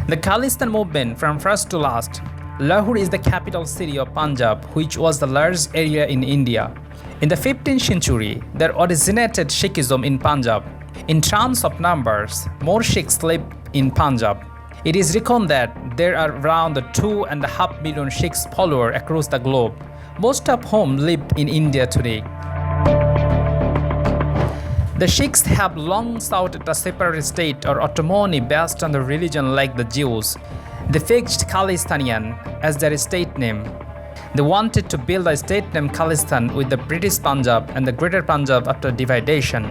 The Khalistan movement from first to last. Lahore is the capital city of Punjab, which was the largest area in India. In the 15th century, there originated Sikhism in Punjab. In terms of numbers, more Sikhs live in Punjab. It is reckoned that there are around 2.5 million Sikhs followers across the globe, most of whom live in India today. The Sikhs have long sought a separate state or autonomy based on the religion like the Jews. They fixed Khalistan as their state name. They wanted to build a state named Khalistan with the British Punjab and the Greater Punjab after dividation.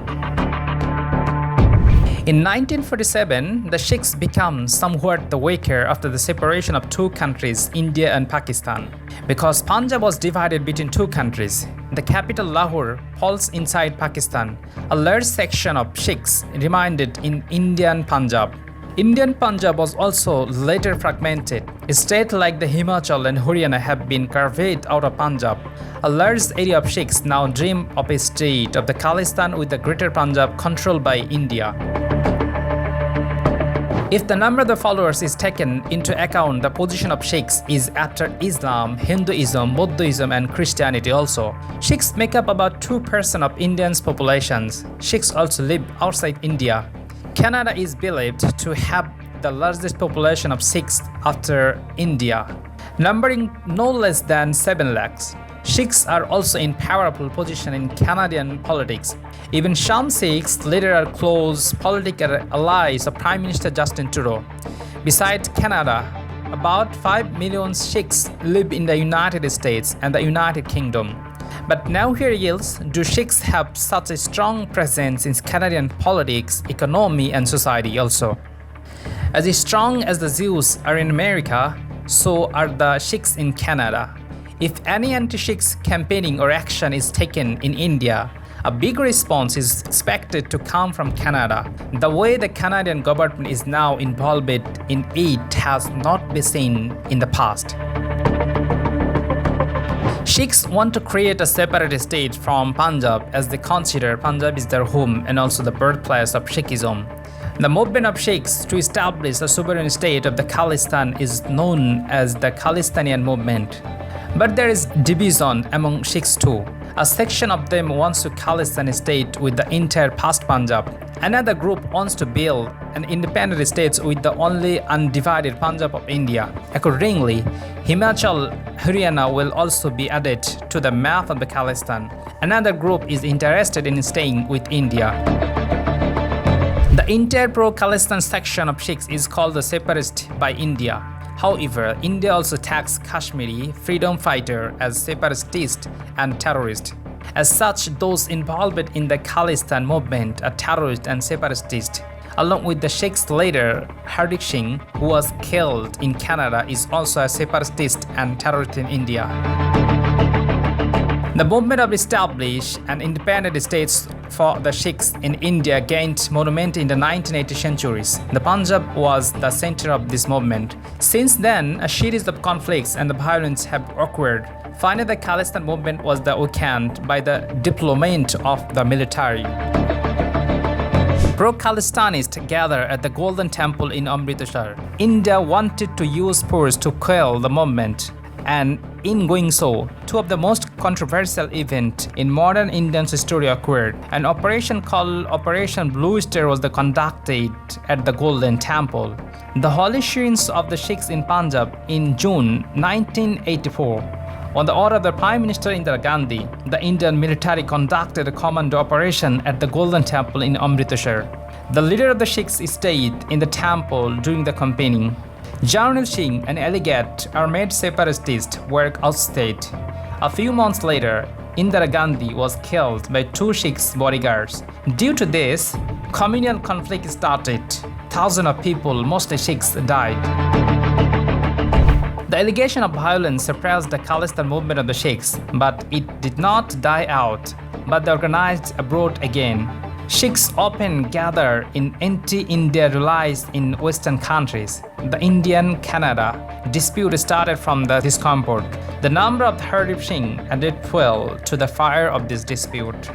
In 1947, the Sikhs became somewhat the weaker after the separation of two countries, India and Pakistan. Because Punjab was divided between two countries, the capital Lahore falls inside Pakistan. A large section of Sikhs remained in Indian Punjab. Indian Punjab was also later fragmented. States like the Himachal and Haryana have been carved out of Punjab. A large area of Sikhs now dream of a state of the Khalistan with the Greater Punjab controlled by India. If the number of the followers is taken into account, the position of Sikhs is after Islam, Hinduism, Buddhism and Christianity also. Sikhs make up about 2% of Indians' populations. Sikhs also live outside India. Canada is believed to have the largest population of Sikhs after India, numbering no less than 7 lakhs. Sikhs are also in powerful position in Canadian politics. Even some Sikhs later are close political allies of Prime Minister Justin Trudeau. Besides Canada, about 5 million Sikhs live in the United States and the United Kingdom. But now here is, do Sikhs have such a strong presence in Canadian politics, economy and society also? As strong as the Jews are in America, so are the Sikhs in Canada. If any anti-Sikh campaigning or action is taken in India, a big response is expected to come from Canada. The way the Canadian government is now involved in it has not been seen in the past. Sikhs want to create a separate state from Punjab as they consider Punjab is their home and also the birthplace of Sikhism. The movement of Sikhs to establish a sovereign state of the Khalistan is known as the Khalistanian movement. But there is division among Sikhs too. A section of them wants to Khalistan state with the entire past Punjab. Another group wants to build an independent state with the only undivided Punjab of India. Accordingly, Himachal, Haryana will also be added to the map of the Khalistan. Another group is interested in staying with India. The entire pro-Khalistan section of Sikhs is called the separatist by India. However, India also tags Kashmiri freedom fighter as separatist and terrorist. As such, those involved in the Khalistan movement are terrorist and separatist. Along with the Sikhs leader Hardik Singh, who was killed in Canada, is also a separatist and terrorist in India. The movement of establish an independent states for the Sikhs in India gained momentum in the 1980s centuries. The Punjab was the center of this movement. Since then, a series of conflicts and the violence have occurred. Finally, the Khalistan movement was weakened by the deployment of the military. Pro-Khalistanists gathered at the Golden Temple in Amritsar. India wanted to use force to quell the movement, and in doing so, two of the most controversial events in modern Indian history occurred. An operation called Operation Blue Star was conducted at the Golden Temple. The holy shrines of the Sikhs in Punjab in June 1984. On the order of the Prime Minister Indira Gandhi, the Indian military conducted a commando operation at the Golden Temple in Amritsar. The leader of the Sikhs stayed in the temple during the campaigning. General Singh and alleged armed separatists were ousted. A few months later, Indira Gandhi was killed by two Sikh bodyguards. Due to this, communal conflict started. Thousands of people, mostly Sikhs, died. The allegation of violence suppressed the Khalistan movement of the Sikhs, but it did not die out, but they organized abroad again. Sikhs often gather in anti-India rallies in Western countries. The Indian-Canada dispute started from the discomfort. The number of Hardik Singh added fuel to the fire of this dispute.